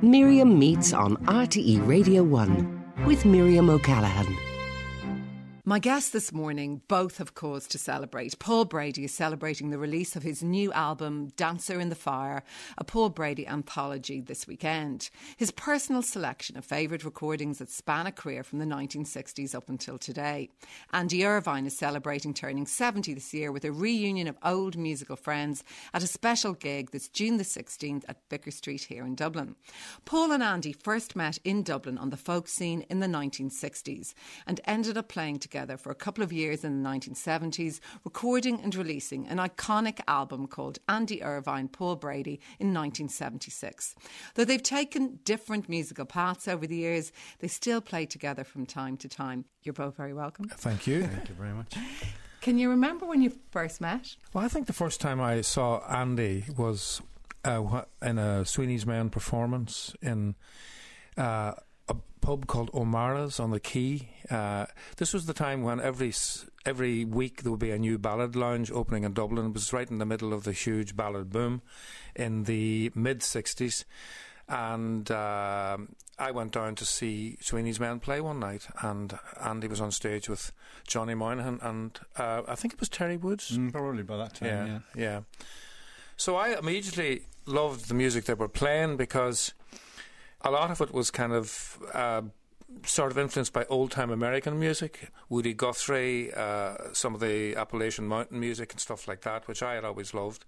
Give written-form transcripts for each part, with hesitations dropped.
Miriam meets on RTE Radio 1 with Miriam O'Callaghan. My guests this morning both have cause to celebrate. Paul Brady is celebrating the release of his new album, Dancer in the Fire, a Paul Brady anthology this weekend. His personal selection of favourite recordings that span a career from the 1960s up until today. Andy Irvine is celebrating turning 70 this year with a reunion of old musical friends at a special gig that's June the 16th at Bicker Street here in Dublin. Paul and Andy first met in Dublin on the folk scene in the 1960s and ended up playing together for a couple of years in the 1970s, recording and releasing an iconic album called Andy Irvine, Paul Brady in 1976. Though they've taken different musical paths over the years, they still play together from time to time. You're both very welcome. Thank you. Thank you very much. Can you remember when you first met? Well, I think the first time I saw Andy was in a Sweeney's Men performance in a pub called O'Mara's on the Quay. This was the time when every week there would be a new ballad lounge opening in Dublin. It was right in the middle of the huge ballad boom in the mid-60s. And I went down to see Sweeney's Men play one night, and Andy was on stage with Johnny Moynihan and I think it was Terry Woods. Probably by that time, yeah. So I immediately loved the music they were playing because a lot of it was kind of sort of influenced by old-time American music, Woody Guthrie, some of the Appalachian Mountain music and stuff like that, which I had always loved.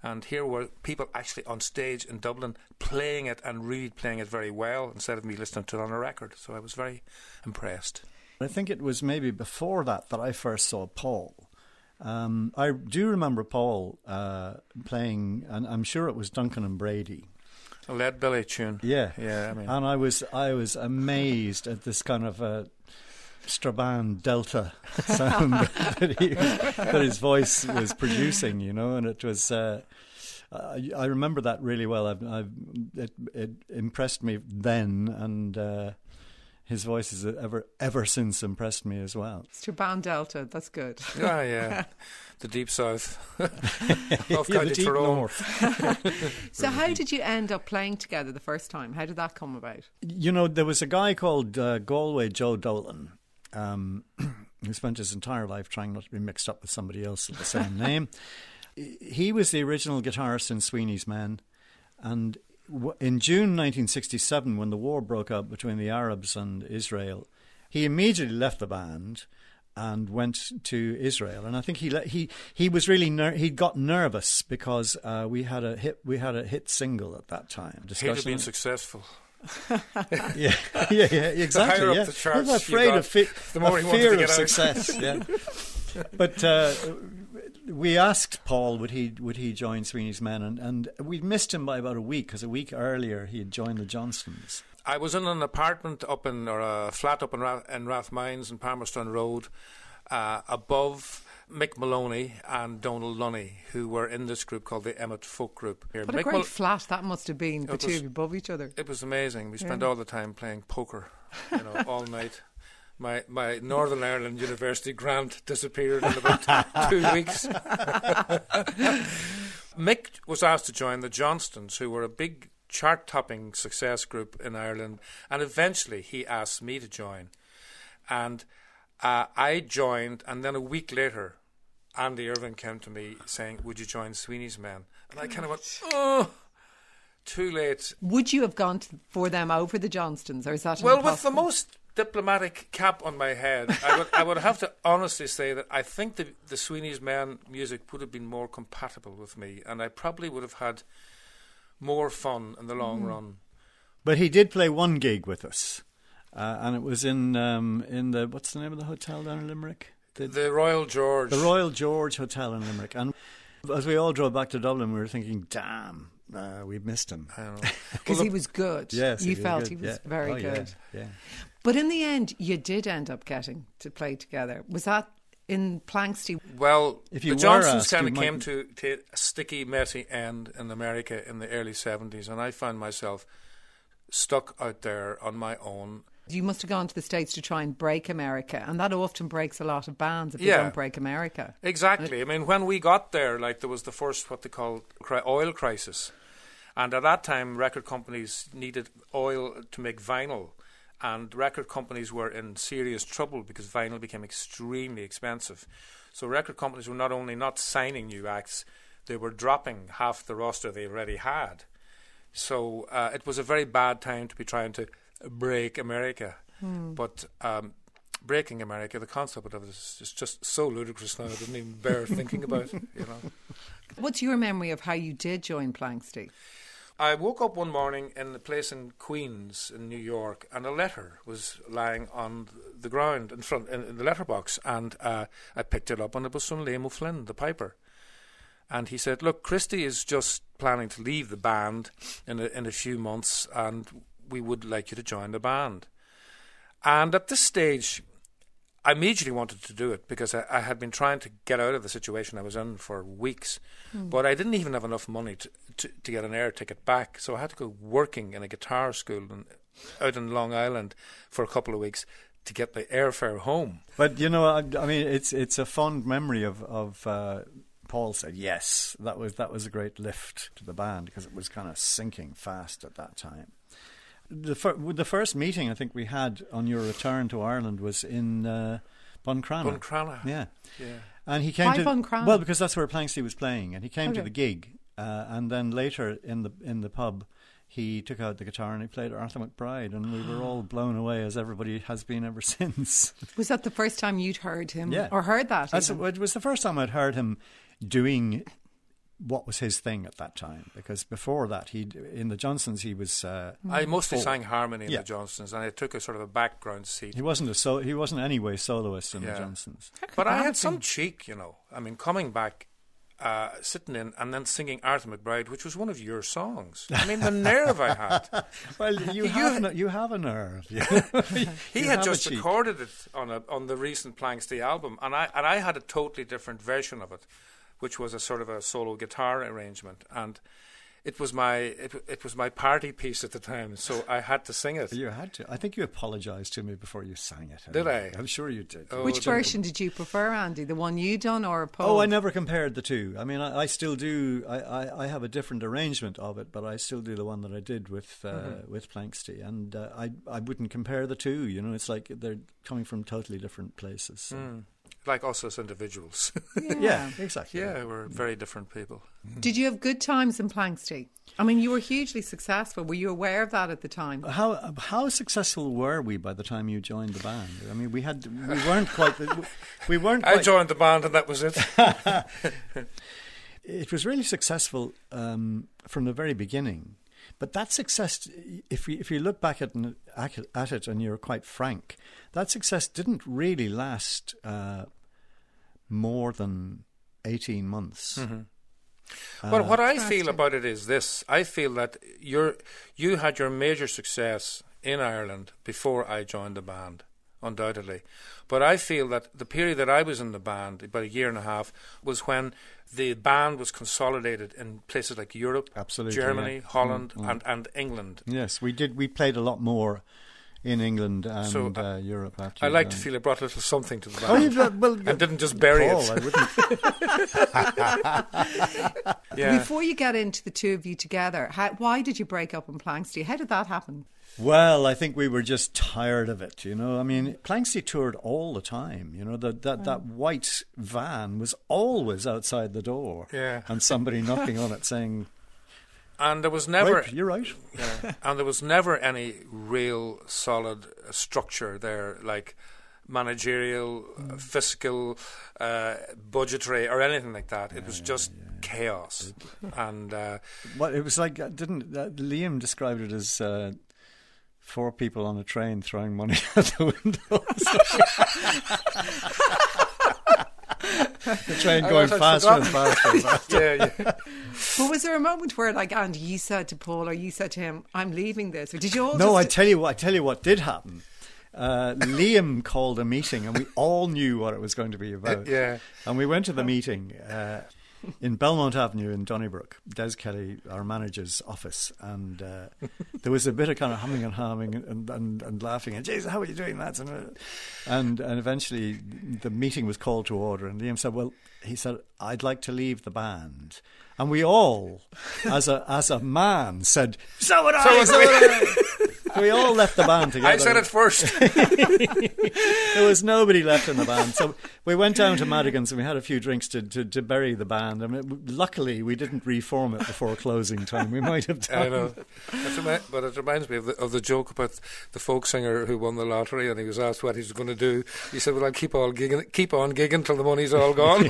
And here were people actually on stage in Dublin playing it and really playing it very well instead of me listening to it on a record. So I was very impressed. I think it was maybe before that I first saw Paul. I do remember Paul playing, and I'm sure it was Duncan and Brady. A Lead Belly tune. Yeah. I mean. And I was amazed at this kind of Strabane Delta sound that his voice was producing, you know, and it was. I remember that really well. It impressed me then, and his voice has ever since impressed me as well. Strabane Delta, that's good. Yeah. The deep south. Off the deep north. So how did you end up playing together the first time? How did that come about? You know, there was a guy called Galway Joe Dolan, who spent his entire life trying not to be mixed up with somebody else with the same name. He was the original guitarist in Sweeney's Men, and in June 1967, when the war broke out between the Arabs and Israel, he immediately left the band and went to Israel. And I think he was really he got nervous because we had a hit single at that time. He'd have been successful. yeah, exactly. The higher up the charts, I was afraid of the more he fear wanted to get of out. success. Yeah, but we asked Paul would he join Sweeney's Men, and we missed him by about a week because a week earlier he had joined the Johnstons. I was in an apartment or a flat up in Rathmines in Palmerston Road, above Mick Maloney and Donald Lunny, who were in this group called the Emmett Folk Group. What a great flat that must have been, the two of you above each other. It was amazing. We spent all the time playing poker, all night. My Northern Ireland University grant disappeared in about 2 weeks. Mick was asked to join the Johnstons, who were a big chart-topping success group in Ireland, and eventually he asked me to join. And I joined, and then a week later, Andy Irvine came to me saying, would you join Sweeney's Men? And I kind of went, oh, too late. Would you have gone for them over the Johnstons, or is that Well, impossible? with the most diplomatic cap on my head, I would have to honestly say that I think the Sweeney's Men music would have been more compatible with me, and I probably would have had more fun in the long run. But he did play one gig with us, and it was in the, what's the name of the hotel down in Limerick? The Royal George. The Royal George Hotel in Limerick. And as we all drove back to Dublin, we were thinking, damn, we missed him. I don't know. Because he was good. Yes, you felt he was very good. Yeah. But in the end, you did end up getting to play together. Was that in Planksty? Well, if you the Johnsons asked, kind of came to a sticky, messy end in America in the early 70s, and I found myself stuck out there on my own. You must have gone to the States to try and break America, and that often breaks a lot of bands if they don't break America. Exactly. I mean, when we got there, there was the first, what they call, oil crisis. And at that time, record companies needed oil to make vinyl. And record companies were in serious trouble because vinyl became extremely expensive. So record companies were not only not signing new acts, they were dropping half the roster they already had. So it was a very bad time to be trying to break America. But breaking America, the concept of it is just so ludicrous now, I didn't even bear thinking about it, you know. What's your memory of how you did join Planxty? I woke up one morning in a place in Queens in New York, and a letter was lying on the ground in front in the letterbox, and I picked it up, and it was from Liam O'Flynn, the piper. And he said, "Look, Christy is just planning to leave the band in a few months, and we would like you to join the band." And at this stage, I immediately wanted to do it because I had been trying to get out of the situation I was in for weeks. But I didn't even have enough money to get an air ticket back. So I had to go working in a guitar school out in Long Island for a couple of weeks to get the airfare home. But, you know, I mean, it's a fond memory of Paul said, yes, that was a great lift to the band because it was kind of sinking fast at that time. The first meeting I think we had on your return to Ireland was in Buncrana. Buncrana. Yeah. Yeah. And he came Why to Buncrana? Well, because that's where Planxty was playing, and he came to the gig, and then later in the pub, he took out the guitar and he played Arthur McBride, and we were all blown away, as everybody has been ever since. Was that the first time you'd heard him? Yeah. Or heard that? It was the first time I'd heard him doing what was his thing at that time, because before that in the Johnsons he was I mostly sang harmony in the Johnsons, and I took a sort of a background seat. He wasn't anyway soloist in the Johnsons. But I had some cheek, you know. I mean, coming back, sitting in and then singing Arthur McBride, which was one of your songs. I mean, the nerve I had. Well, you have a nerve. He had just recorded it on the recent Planxty album, and I had a totally different version of it, which was a sort of a solo guitar arrangement, and it was my party piece at the time, so I had to sing it. You had to. I think you apologised to me before you sang it. Did I? I'm sure you did. Which version did you prefer, Andy? The one you done or a Paul? Oh, I never compared the two. I mean, I still do. I have a different arrangement of it, but I still do the one that I did with Planxty, and I wouldn't compare the two. You know, it's like they're coming from totally different places. So. Like us as individuals. Yeah, exactly. Yeah, we're very different people. Did you have good times in Planxty? I mean, you were hugely successful. Were you aware of that at the time? How successful were we by the time you joined the band? I mean, we weren't quite. I joined the band, and that was it. It was really successful from the very beginning. But that success, if you look back at it and you're quite frank, that success didn't really last more than 18 months. Well, what I feel about it is this. I feel that you had your major success in Ireland before I joined the band, undoubtedly. But I feel that the period that I was in the band, about a year and a half, was when the band was consolidated in places like Europe, Germany, Holland, and England. Yes, we did. We played a lot more in England and Europe. After I like to feel it brought a little something to the band. Oh, well, and didn't just bury Paul, it. I wouldn't. Yeah. Before you get into the two of you together, why did you break up in Planxty? How did that happen? Well, I think we were just tired of it, you know. I mean, Planxty toured all the time, you know. That white van was always outside the door, and somebody knocking on it saying, and there was never... Right, you're right. Yeah. And there was never any real solid structure there, like managerial, fiscal, budgetary, or anything like that. It was just chaos. And well, it was like, Liam described it as... 4 people on a train throwing money out the windows. The train going faster and faster. Yeah. But was there a moment where, like, Andy, you said to Paul or you said to him, "I'm leaving this"? Or did you all? No, I tell you what did happen. Liam called a meeting, and we all knew what it was going to be about. And we went to the meeting. In Belmont Avenue in Donnybrook, Des Kelly, our manager's office, and there was a bit of kind of humming and harming and laughing and, "Jeez, how are you doing, lads?" And eventually the meeting was called to order, and Liam said, "Well," he said, "I'd like to leave the band." And we all, as a man, said, so would I! We all left the band together. I said it first. There was nobody left in the band. So we went down to Madigan's and we had a few drinks to bury the band. I mean, luckily, we didn't reform it before closing time. We might have done. I know. But it reminds me of the joke about the folk singer who won the lottery and he was asked what he was going to do. He said, well, I'll keep on gigging till the money's all gone.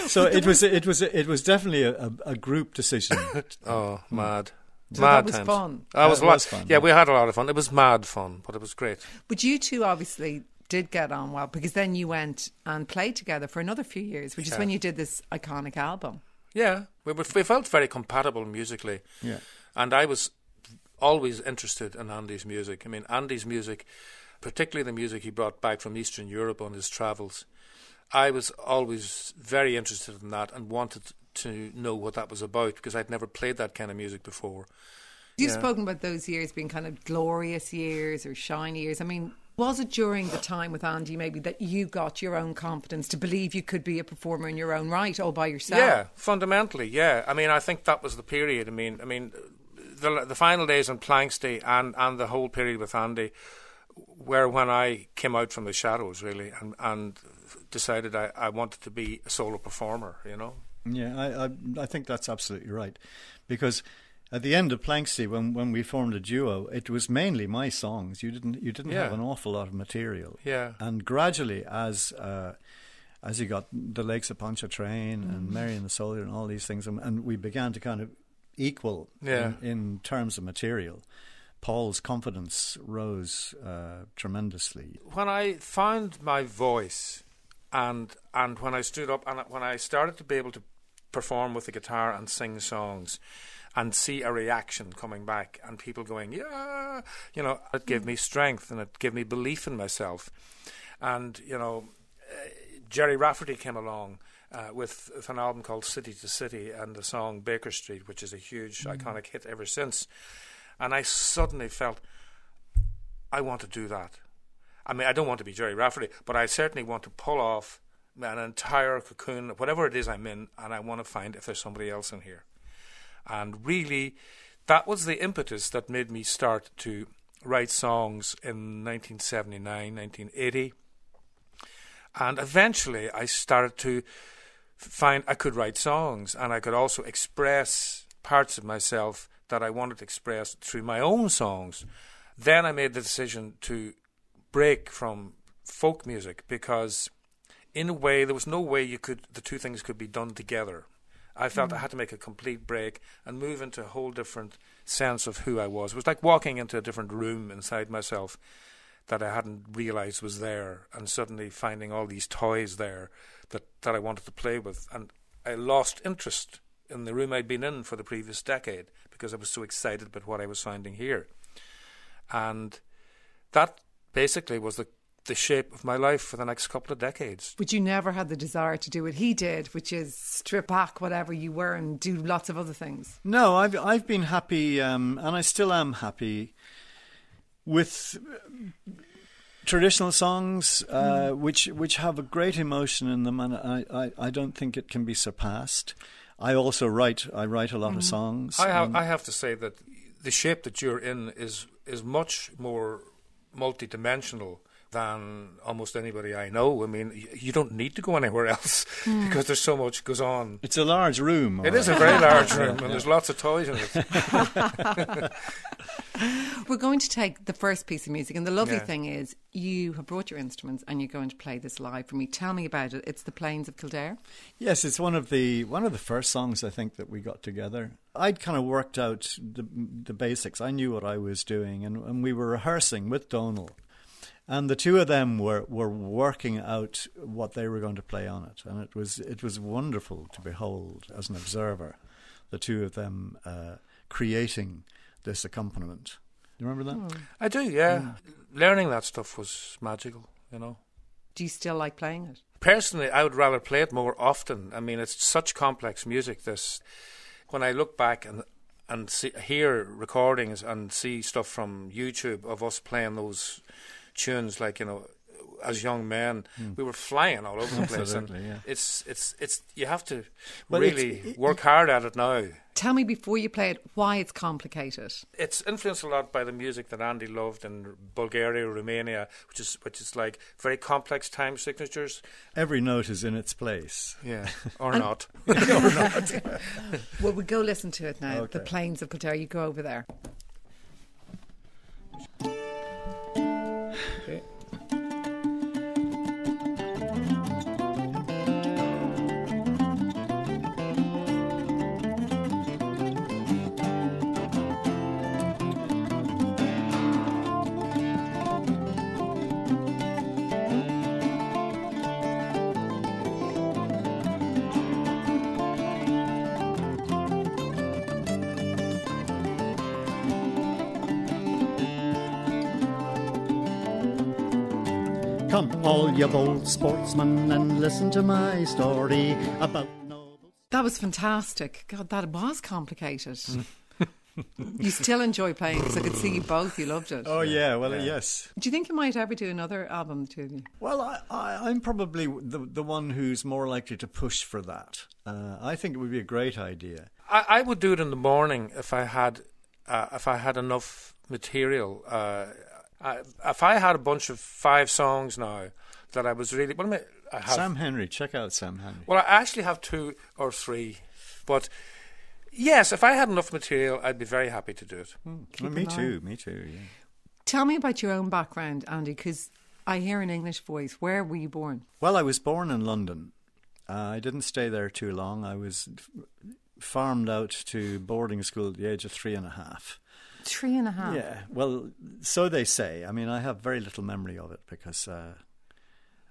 So it was definitely a group decision. Oh, mad. So mad that was times. fun. That was fun. Yeah, we had a lot of fun. It was mad fun, but it was great. But you two obviously did get on well, because then you went and played together for another few years, which is when you did this iconic album. Yeah, we felt very compatible musically. Yeah. And I was always interested in Andy's music. I mean, Andy's music, particularly the music he brought back from Eastern Europe on his travels, I was always very interested in that and wanted to know what that was about, because I'd never played that kind of music before. You've spoken about those years being kind of glorious years or shiny years. I mean, was it during the time with Andy maybe that you got your own confidence to believe you could be a performer in your own right all by yourself? Yeah, fundamentally, yeah. I mean, I think that was the period. I mean, the final days in Planksty and the whole period with Andy were when I came out from the shadows, really, and decided I wanted to be a solo performer, you know. Yeah, I think that's absolutely right, because at the end of Planksty, when we formed a duo, it was mainly my songs. You didn't have an awful lot of material. Yeah. And gradually, as you got the Lakes of Pontchartrain and Mary and the Soldier and all these things, and we began to kind of equal in terms of material, Paul's confidence rose tremendously. When I found my voice, and when I stood up and when I started to be able to perform with the guitar and sing songs and see a reaction coming back and people going, yeah, you know, it gave me strength and it gave me belief in myself. And, you know, Jerry Rafferty came along with an album called City to City and the song Baker Street, which is a huge iconic hit ever since. And I suddenly felt, I want to do that. I mean, I don't want to be Jerry Rafferty, but I certainly want to pull off an entire cocoon, whatever it is I'm in, and I want to find if there's somebody else in here. And really, that was the impetus that made me start to write songs in 1979, 1980. And eventually I started to find I could write songs and I could also express parts of myself that I wanted to express through my own songs. Then I made the decision to break from folk music, because in a way there was no way the two things could be done together. I felt I had to make a complete break and move into a whole different sense of who I was. It was like walking into a different room inside myself that I hadn't realised was there, and suddenly finding all these toys there that I wanted to play with. And I lost interest in the room I'd been in for the previous decade because I was so excited about what I was finding here. And that basically was the shape of my life for the next couple of decades. But you never had the desire to do what he did, which is strip back whatever you were and do lots of other things. No, I've been happy, and I still am happy with traditional songs, which have a great emotion in them, and I don't think it can be surpassed. I also write a lot of songs. I have to say that the shape that you're in is much more multidimensional than almost anybody I know. I mean, you don't need to go anywhere else because there's so much goes on. It's a large room. It is a very large room, and there's lots of toys in it. We're going to take the first piece of music, and the lovely thing is you have brought your instruments and you're going to play this live for me. Tell me about it. It's The Plains of Kildare. Yes, it's one of the first songs I think that we got together. I'd kind of worked out the basics. I knew what I was doing, and we were rehearsing with Donal. And the two of them were working out what they were going to play on it, and it was wonderful to behold as an observer, the two of them creating this accompaniment. Do you remember that? I do, yeah. Learning that stuff was magical, you know. Do you still like playing it? Personally, I would rather play it more often. I mean, it's such complex music, this. When I look back and hear recordings and see stuff from YouTube of us playing those tunes, like, you know, as young men, we were flying all over the place. Absolutely, And yeah. it's you have to Well, really work hard at it now. Tell me before you play it why it's complicated. It's influenced a lot by the music that Andy loved in Bulgaria, Romania, which is like very complex time signatures. Every note is in its place. Yeah, or not. Well, we go listen to it now. Okay. The Plains of Kildare. You go over there. Okay. Come, all you bold sportsmen, and listen to my story about nobles. That was fantastic. God, that was complicated. You still enjoy playing because I could see you both. You loved it. Oh, yeah, well, yes. Do you think you might ever do another album, the two of you? Well, I'm probably the one who's more likely to push for that. I think it would be a great idea. I would do it in the morning if I had enough material. If I had a bunch of 5 songs now that I was really... I have, Sam Henry, check out Sam Henry. well, I actually have 2 or 3. But yes, if I had enough material, I'd be very happy to do it. Well, me too, yeah. Tell me about your own background, Andy, because I hear an English voice. Where were you born? Well, I was born in London. I didn't stay there too long. I was farmed out to boarding school at the age of 3.5. 3.5? Yeah, well, so they say. I mean, I have very little memory of it because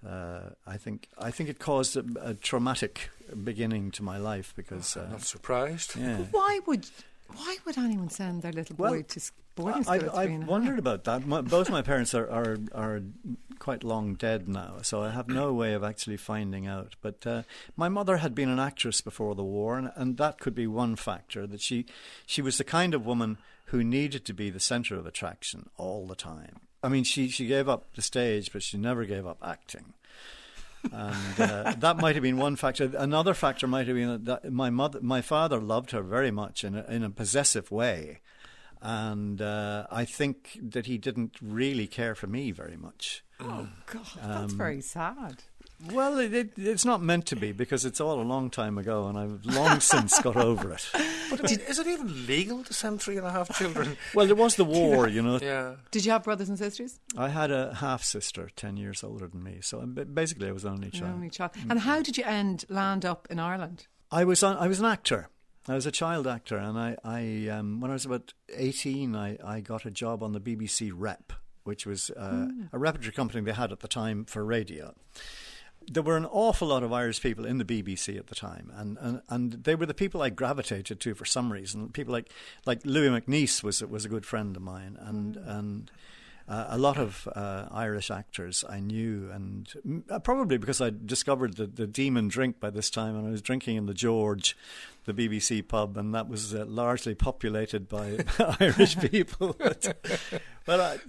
I think it caused a traumatic beginning to my life because... Not surprised. yeah. Why would anyone send their little boy to boarding school at 3.5? I've wondered about that. Both my parents are quite long dead now, so I have no way of actually finding out. But my mother had been an actress before the war, and that could be one factor, that she was the kind of woman who needed to be the centre of attraction all the time. I mean, she gave up the stage, but she never gave up acting. And that might have been one factor. Another factor might have been that my father loved her very much in a possessive way, and I think that he didn't really care for me very much. Oh, God, that's very sad. Well, it's not meant to be because it's all a long time ago, and I've long since got over it. But is it even legal to send 3.5 children? Well, there was the war, you know. Yeah. Did you have brothers and sisters? I had a half-sister, 10 years older than me, so basically I was the only child. Only child. And how did you land up in Ireland? I was an actor. I was a child actor, and I when I was about 18, I got a job on the BBC Rep, which was a repertory company they had at the time for radio. There were an awful lot of Irish people in the BBC at the time, and they were the people I gravitated to for some reason. People like Louis MacNeice was a good friend of mine, and a lot of Irish actors I knew, and probably because I discovered the demon drink by this time, and I was drinking in the George, the BBC pub, and that was largely populated by Irish people.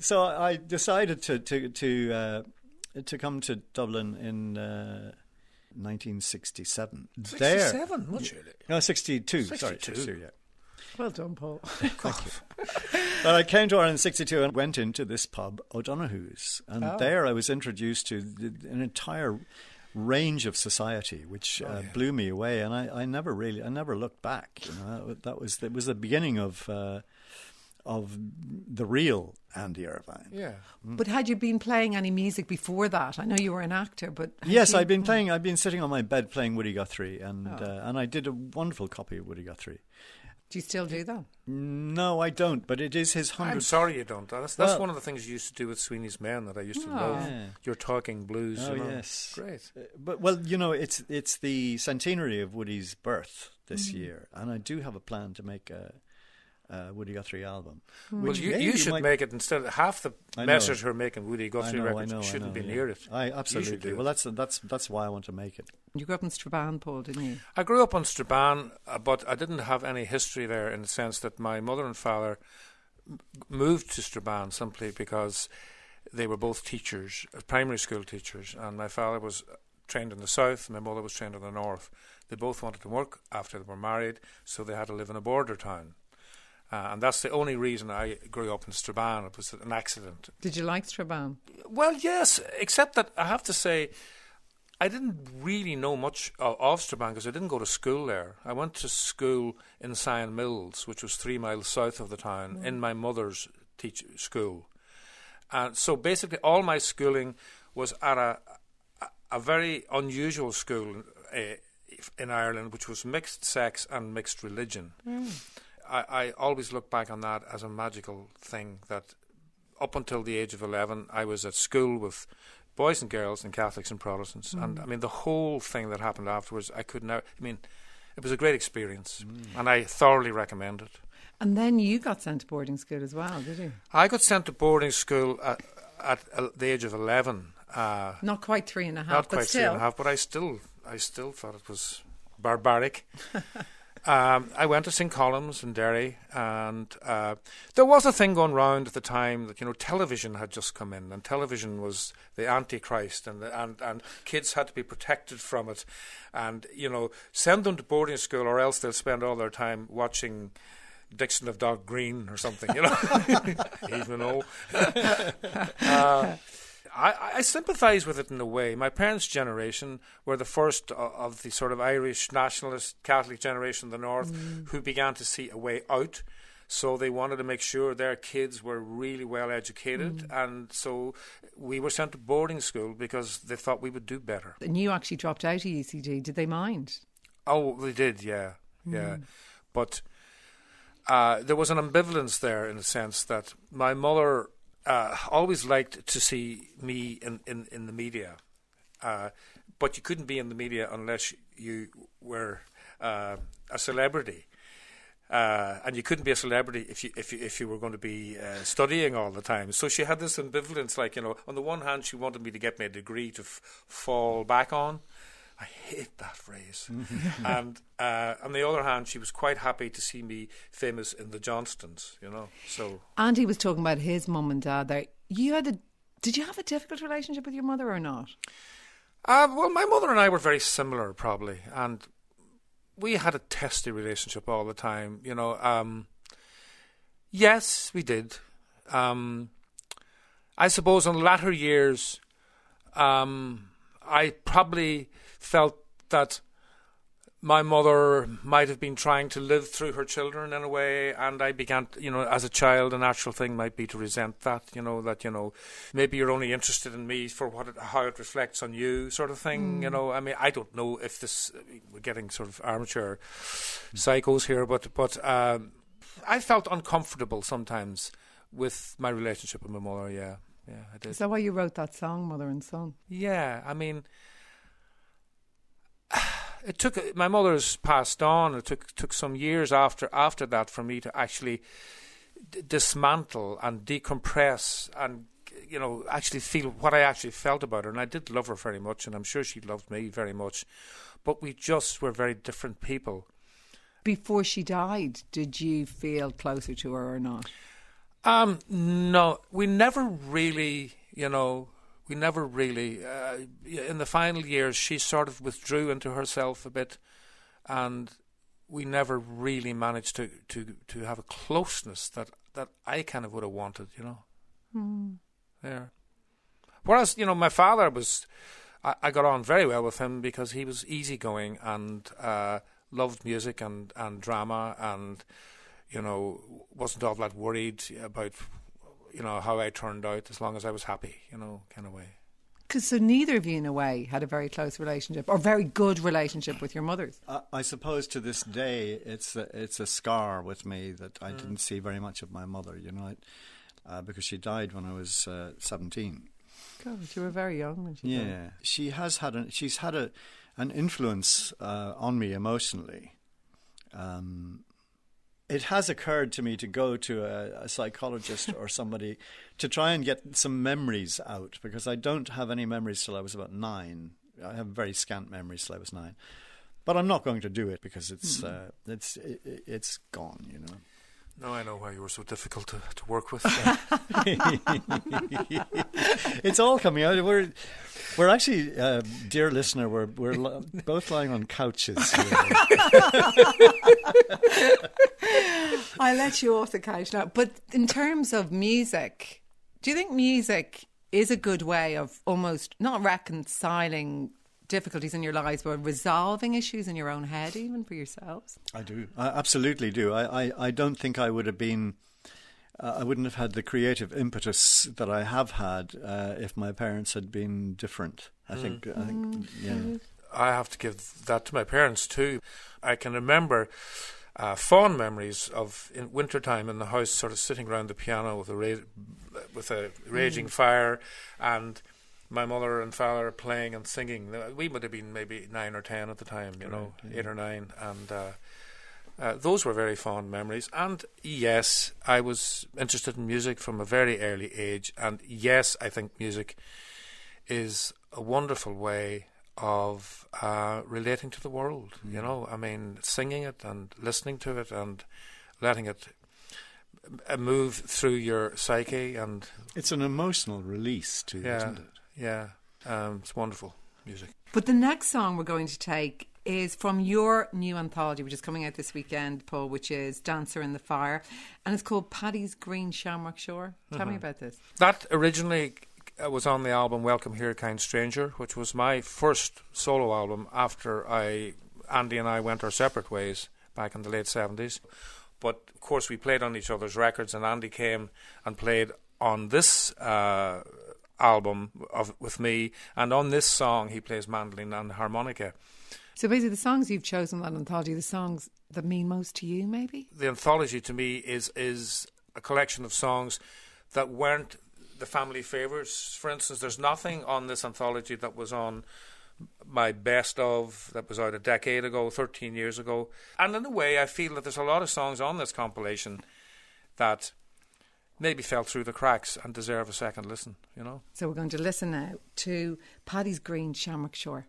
So I decided to come to Dublin in 1967. 67? Much earlier. No, 62. 62. Sorry, 62, yeah. Well done, Paul. But I came to Ireland in 62 and went into this pub, O'Donoghue's. And there I was introduced to an entire range of society, which blew me away. And I never looked back. You know, it was the beginning of the real Andy Irvine. Yeah. But had you been playing any music before that? I know you were an actor, but... Yes, I'd been sitting on my bed playing Woody Guthrie, and I did a wonderful copy of Woody Guthrie. Do you still do that? No, I don't, but it is his 100th... I'm sorry you don't. That's one of the things you used to do with Sweeney's Men that I used to love. Yeah. Your talking blues. Oh, you know. yes. Great. But, well, you know, it's the centenary of Woody's birth this year, and I do have a plan to make a Woody Guthrie album. Well, you should make it instead of half the message who are making Woody Guthrie records shouldn't be near it. I absolutely. Well, that's why I want to make it. You grew up in Strabane, Paul, didn't you? I grew up on Strabane, but I didn't have any history there in the sense that my mother and father moved to Strabane simply because they were both teachers, primary school teachers, and my father was trained in the south, my mother was trained in the north. They both wanted to work after they were married, so they had to live in a border town. And that's the only reason I grew up in Strabane. It was an accident. Did you like Strabane? Well, yes, except that I have to say I didn't really know much of Strabane because I didn't go to school there. I went to school in Sion Mills, which was 3 miles south of the town, in my mother's school. And so basically all my schooling was at a very unusual school in Ireland, which was mixed sex and mixed religion. I always look back on that as a magical thing, that up until the age of 11 I was at school with boys and girls and Catholics and Protestants, and I mean the whole thing that happened afterwards, it was a great experience, and I thoroughly recommend it. And then you got sent to boarding school as well, did you? I got sent to boarding school at the age of 11. Not quite 3.5, not but quite still. 3.5, but I still thought it was barbaric. I went to St. Colum's in Derry, and there was a thing going round at the time that, television had just come in, and television was the Antichrist, and kids had to be protected from it, and, send them to boarding school or else they'll spend all their time watching Dixon of Dog Green or something, even though. I sympathise with it in a way. My parents' generation were the first of the sort of Irish nationalist Catholic generation in the north who began to see a way out. So they wanted to make sure their kids were really well educated, and so we were sent to boarding school because they thought we would do better. And you actually dropped out of UCD. Did they mind? Oh, they did, yeah. But there was an ambivalence there in the sense that my mother always liked to see me in the media, but you couldn't be in the media unless you were a celebrity, and you couldn't be a celebrity if you were going to be studying all the time. So she had this ambivalence, on the one hand she wanted me to get me a degree to fall back on. I hate that phrase. And on the other hand, she was quite happy to see me famous in the Johnstons, So Andy was talking about his mum and dad there. Did you have a difficult relationship with your mother or not? Well, my mother and I were very similar, probably, and we had a testy relationship all the time. Yes, we did. I suppose in latter years, I probably felt that my mother might have been trying to live through her children in a way, and I began, as a child, a natural thing might be to resent that, maybe you're only interested in me for how it reflects on you, sort of thing, I don't know if we're getting sort of armchair psychos here, but I felt uncomfortable sometimes with my relationship with my mother, yeah, I did. Is that why you wrote that song, Mother and Son? Yeah, it took, my mother's passed on. It took some years after that for me to actually dismantle and decompress and actually feel what I actually felt about her. And I did love her very much, and I'm sure she loved me very much, but we just were very different people. Before she died, did you feel closer to her or not? No, we never really, in the final years, she sort of withdrew into herself a bit, and we never really managed to have a closeness that I kind of would have wanted, Yeah. Whereas, my father I got on very well with him because he was easygoing and loved music and drama and, wasn't all that worried about how I turned out, as long as I was happy, kind of way. So neither of you, in a way, had a very close relationship or very good relationship with your mothers. I suppose to this day it's a scar with me that I didn't see very much of my mother, because she died when I was 17. God, you were very young when she died. Yeah, she's had an influence on me emotionally. It has occurred to me to go to a psychologist or somebody to try and get some memories out, because I don't have any memories till I was about 9. I have very scant memories till I was 9. But I'm not going to do it because it's gone, Now I know why you were so difficult to work with. It's all coming out. We're actually, dear listener, we're both lying on couches. I let you off the couch now. But in terms of music, do you think music is a good way of almost not reconciling difficulties in your lives, but resolving issues in your own head, even for yourselves? I do. I absolutely do. I don't think I would have been. I wouldn't have had the creative impetus that I have had if my parents had been different. I think. Yeah. I have to give that to my parents too. I can remember fond memories of in wintertime in the house, sort of sitting around the piano with a raging fire, and my mother and father playing and singing. We would have been maybe 9 or 10 at the time, 8 or 9, and those were very fond memories. And yes, I was interested in music from a very early age, and yes, I think music is a wonderful way of relating to the world. I mean, singing it and listening to it and letting it move through your psyche, and it's an emotional release too, isn't it? Yeah, it's wonderful music. But the next song we're going to take is from your new anthology, which is coming out this weekend, Paul, which is Dancer in the Fire, and it's called Paddy's Green Shamrock Shore. Tell me about this. That originally was on the album Welcome Here, Kind Stranger, which was my first solo album after Andy and I went our separate ways back in the late 70s. But, of course, we played on each other's records, and Andy came and played on this album with me, and on this song he plays mandolin and harmonica. So basically the songs you've chosen in that anthology, the songs that mean most to you, maybe? The anthology to me is a collection of songs that weren't the family favourites. For instance, there's nothing on this anthology that was on my best of, that was out a decade ago, 13 years ago. And in a way I feel that there's a lot of songs on this compilation that maybe fell through the cracks and deserve a second listen, So we're going to listen now to Paddy's Green Shamrock Shore.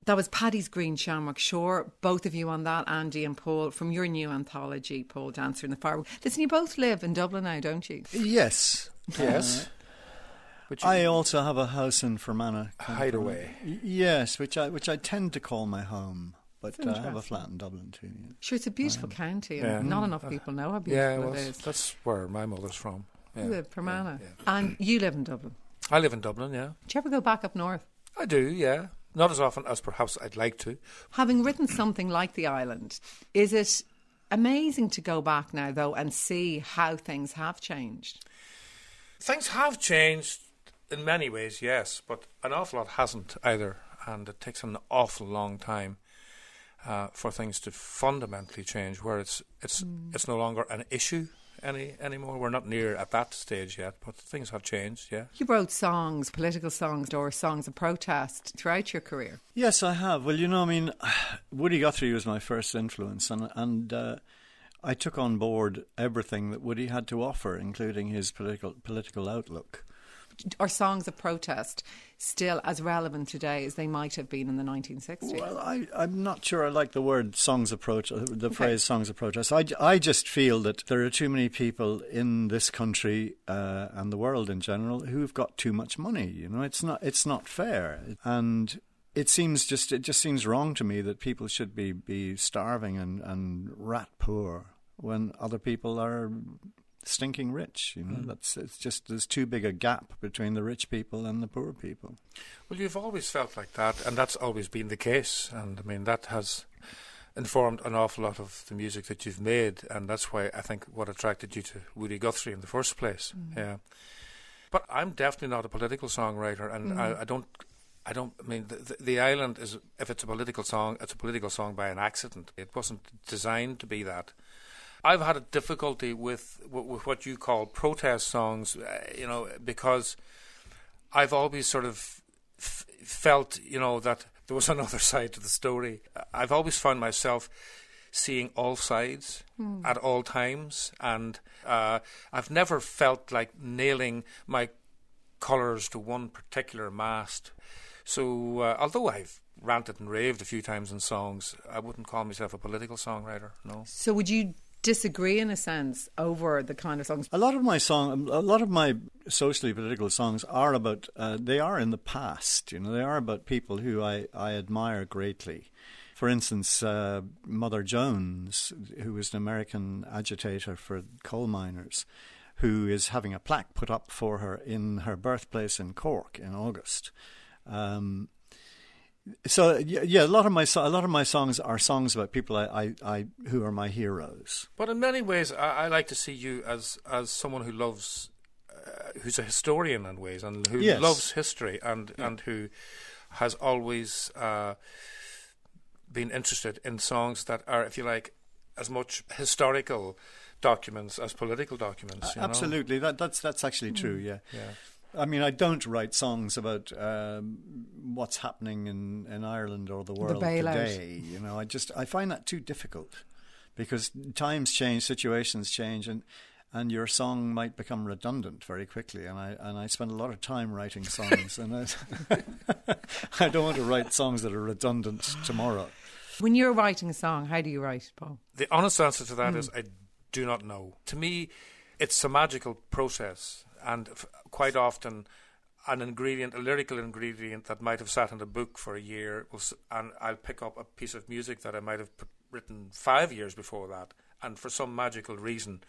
That was Paddy's Green Shamrock Shore. Both of you on that, Andy and Paul, from your new anthology, Paul, Dancer in the Fire. Listen, you both live in Dublin now, don't you? Yes. Yes. I also have a house in Fermanagh. Hideaway. Yes, which I tend to call my home. But I have a flat in Dublin too. Yeah. Sure, it's a beautiful county, and not enough people know how beautiful it is. That's where my mother's from. Yeah. Fermanagh. Yeah. And you live in Dublin? I live in Dublin, yeah. Do you ever go back up north? I do, yeah. Not as often as perhaps I'd like to. Having written something like The Island, is it amazing to go back now, though, and see how things have changed? Things have changed in many ways, yes, but an awful lot hasn't either, and it takes an awful long time for things to fundamentally change, where it's no longer an issue anymore. We're not near at that stage yet, but things have changed, yeah. You wrote songs, political songs or songs of protest throughout your career. Yes, I have. Well, Woody Guthrie was my first influence, and I took on board everything that Woody had to offer, including his political outlook. Are songs of protest still as relevant today as they might have been in the 1960s? Well, I'm not sure I like the word songs of protest, the phrase songs of protest. I just feel that there are too many people in this country and the world in general who've got too much money. It's not fair, and it just seems wrong to me that people should be starving and rat poor when other people are stinking rich. There's too big a gap between the rich people and the poor people. Well, you've always felt like that, and that's always been the case, and that has informed an awful lot of the music that you've made, and that's why I think what attracted you to Woody Guthrie in the first place. Yeah, but I'm definitely not a political songwriter, and I mean, the island is, if it's a political song, it's a political song by an accident. It wasn't designed to be that. I've had a difficulty with what you call protest songs, because I've always sort of felt, that there was another side to the story. I've always found myself seeing all sides at all times, and I've never felt like nailing my colours to one particular mast. So although I've ranted and raved a few times in songs, I wouldn't call myself a political songwriter, no. So would you disagree in a sense over the kind of songs? A lot of my socially political songs are about, they are in the past, they are about people who I admire greatly. For instance, Mother Jones, who was an American agitator for coal miners, who is having a plaque put up for her in her birthplace in Cork in August. So a lot of my songs are songs about people I who are my heroes. But in many ways, I like to see you as someone who loves, who's a historian in ways, and who loves history, and who has always been interested in songs that are, if you like, as much historical documents as political documents. Absolutely, that's actually true. Yeah. I mean, I don't write songs about what's happening in Ireland or the world today. I find that too difficult, because times change, situations change, and your song might become redundant very quickly. And I spend a lot of time writing songs, and I don't want to write songs that are redundant tomorrow. When you're writing a song, how do you write, Paul? The honest answer to that is I do not know. To me, it's a magical process. And quite often, a lyrical ingredient that might have sat in a book for a year, and I'll pick up a piece of music that I might have written 5 years before that, and for some magical reason,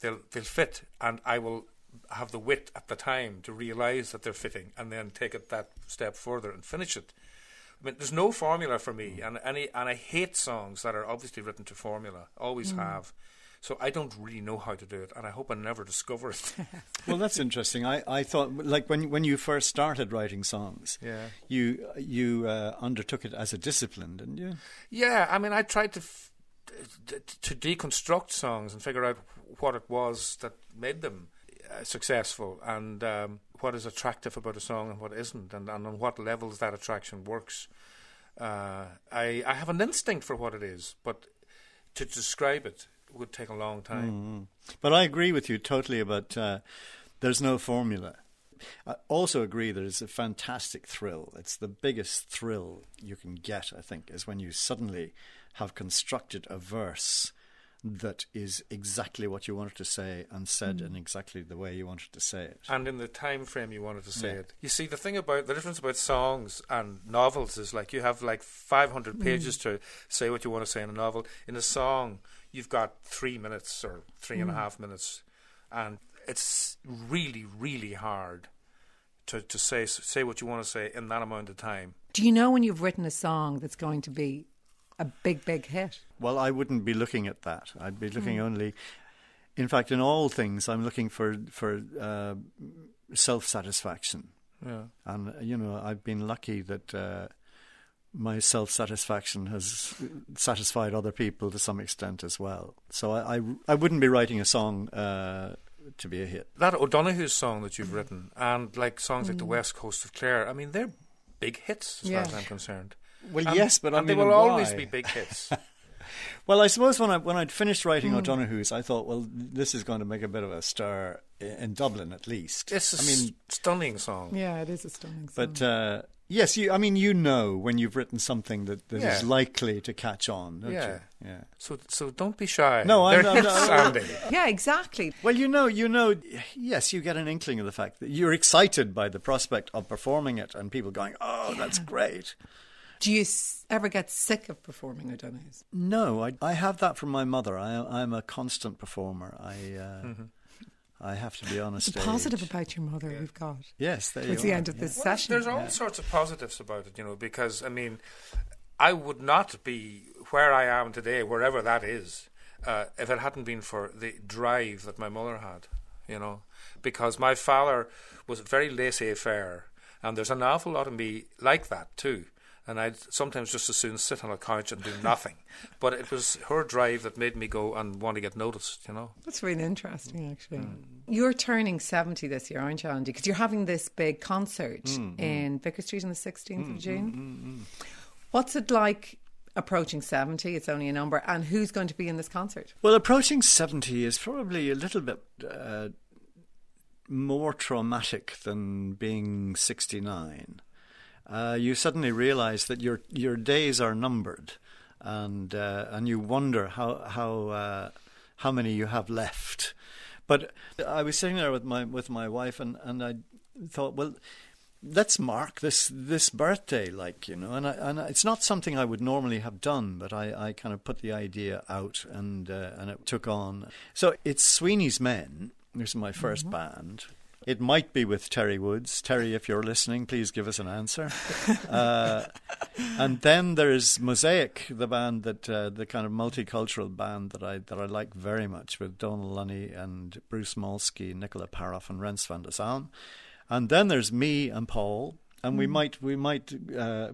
they'll fit, and I will have the wit at the time to realise that they're fitting, and then take it that step further and finish it. I mean, there's no formula for me, and I hate songs that are obviously written to formula. Always have. So I don't really know how to do it, and I hope I never discover it. Well, that's interesting. I thought, like, when you first started writing songs, you undertook it as a discipline, didn't you? Yeah, I mean, I tried to deconstruct songs and figure out what it was that made them successful, and what is attractive about a song and what isn't, and on what levels that attraction works. I have an instinct for what it is, but to describe it would take a long time. But I agree with you totally about there's no formula. I also agree that it's a fantastic thrill. It's the biggest thrill you can get, I think, is when you suddenly have constructed a verse that is exactly what you wanted to say and said in exactly the way you wanted to say it. And in the time frame you wanted to say it. You see, the difference about songs and novels is, like, you have like 500 pages to say what you want to say in a novel. In a song, you've got 3 minutes or 3.5 minutes, and it's really, really hard to say what you want to say in that amount of time. Do you know when you've written a song that's going to be a big, big hit? Well, I wouldn't be looking at that. I'd be looking only... In fact, in all things, I'm looking for self-satisfaction. Yeah. And, I've been lucky that my self-satisfaction has satisfied other people to some extent as well. So I wouldn't be writing a song to be a hit. That O'Donoghue's song that you've written, and like songs like The West Coast of Clare, I mean, they're big hits as far as I'm concerned. Well, yes, but they will always be big hits. Well, I suppose when I'd finished writing O'Donoghue's, I thought, well, this is going to make a bit of a stir in Dublin, at least. It's a stunning song. Yeah, it is a stunning song. But yes, you know when you've written something that is likely to catch on, don't you? Yeah. So don't be shy. No, I'm Sandy. Yeah, exactly. Well, yes, you get an inkling of the fact that you're excited by the prospect of performing it and people going, oh, that's great. Do you ever get sick of performing O'Donoghue's? No, I have that from my mother. I'm a constant performer. I have to be honest. The positive about your mother we've got. Yes, there you towards the end of this session. There's all sorts of positives about it, because, I mean, I would not be where I am today, wherever that is, if it hadn't been for the drive that my mother had, because my father was very laissez-faire. And there's an awful lot of me like that too. And I'd sometimes just as soon sit on a couch and do nothing. But it was her drive that made me go and want to get noticed, you know. That's really interesting, actually. You're turning 70 this year, aren't you, Andy? Because you're having this big concert in Vicar Street on the 16th of June. What's it like approaching 70? It's only a number. And who's going to be in this concert? Well, approaching 70 is probably a little bit more traumatic than being 69. You suddenly realise that your days are numbered, and you wonder how many you have left. But I was sitting there with my wife, and I thought, well, let's mark this birthday, like, you know, and it's not something I would normally have done, but I kind of put the idea out, and it took on. So it's Sweeney's Men. This is my first band. It might be with Terry Woods. Terry, if you're listening, please give us an answer. And then there's Mosaic, the band that the kind of multicultural band that I like very much, with Donal Lunny and Bruce Molsky, Nicola Paroff and Rens van der Zalm. And then there's me and Paul, and we might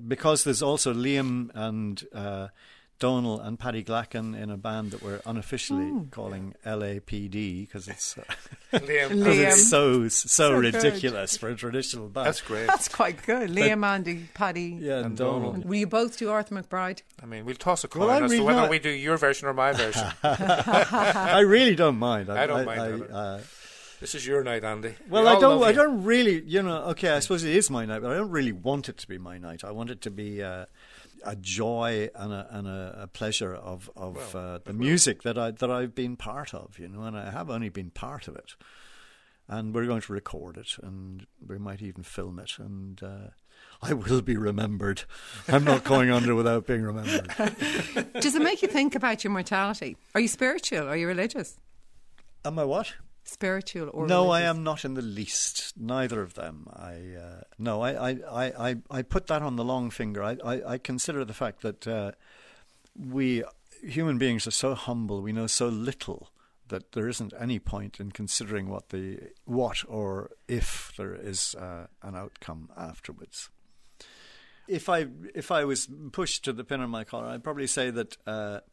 because there's also Liam and Donal and Paddy Glacken in a band that we're unofficially calling LAPD, because it's it's so ridiculous for a traditional band. That's great. That's quite good. Liam, Andy, Paddy, and Donal. Will you both do Arthur McBride? I mean, we'll toss a coin as to whether we do your version or my version. I really don't mind. I don't mind. This is your night, Andy. Well, I don't really, you know. Okay, I suppose it is my night, but I don't really want it to be my night. I want it to be a joy and a pleasure of the music that I've been part of, you know, and I have only been part of it. And we're going to record it, and we might even film it, and I will be remembered. I'm not going under without being remembered. Does it make you think about your mortality? Are you spiritual? Are you religious? Am I what? Spiritual or no, religious? I am not in the least. Neither of them. I put that on the long finger. I consider the fact that we human beings are so humble. We know so little that there isn't any point in considering what or if there is an outcome afterwards. If I was pushed to the pin on my collar, I'd probably say that.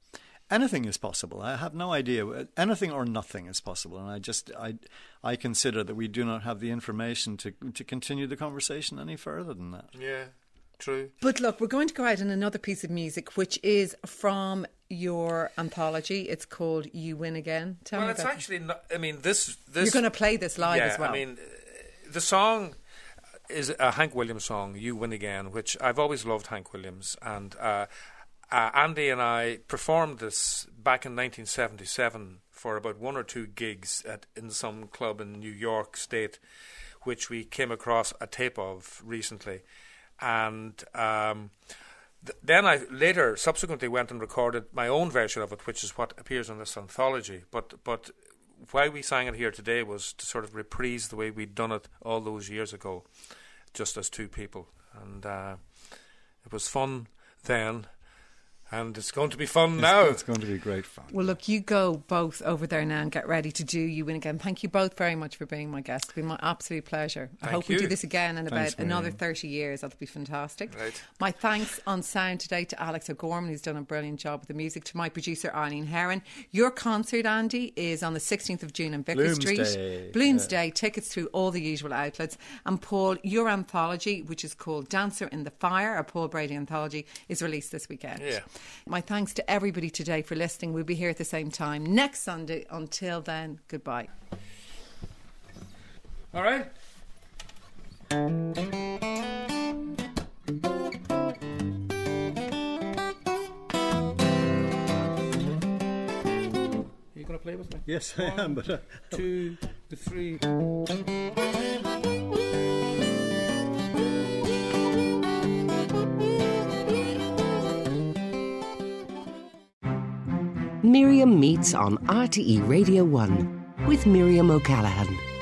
Anything is possible. I have no idea. Anything or nothing is possible, and I consider that we do not have the information to continue the conversation any further than that. Yeah, true. But look, we're going to go out in another piece of music, which is from your anthology. It's called "You Win Again." Tell me it's about actually not. I mean, this you're going to play this live as well. I mean, the song is a Hank Williams song, "You Win Again," which I've always loved Hank Williams, and Andy and I performed this back in 1977 for about one or two gigs in some club in New York State, which we came across a tape of recently. And then I subsequently went and recorded my own version of it, which is what appears on this anthology. But why we sang it here today was to sort of reprise the way we'd done it all those years ago, just as two people. And it was fun then. And it's going to be fun now. It's going to be great fun. Well, look, you go both over there now and get ready to do You Win Again. Thank you both very much for being my guests. It's been my absolute pleasure. I hope we do this again in about another 30 years. That'll be fantastic. Right. My thanks on sound today to Alex O'Gorman, who's done a brilliant job with the music, to my producer, Eileen Heron. Your concert, Andy, is on the 16th of June in Vicar Street. Bloomsday. Tickets through all the usual outlets. And Paul, your anthology, which is called Dancer in the Fire, a Paul Brady anthology, is released this weekend. Yeah. My thanks to everybody today for listening. We'll be here at the same time next Sunday. Until then, goodbye. All right. Are you going to play with me? Yes, I am. But 2, 3. Miriam meets on RTE Radio 1 with Miriam O'Callaghan.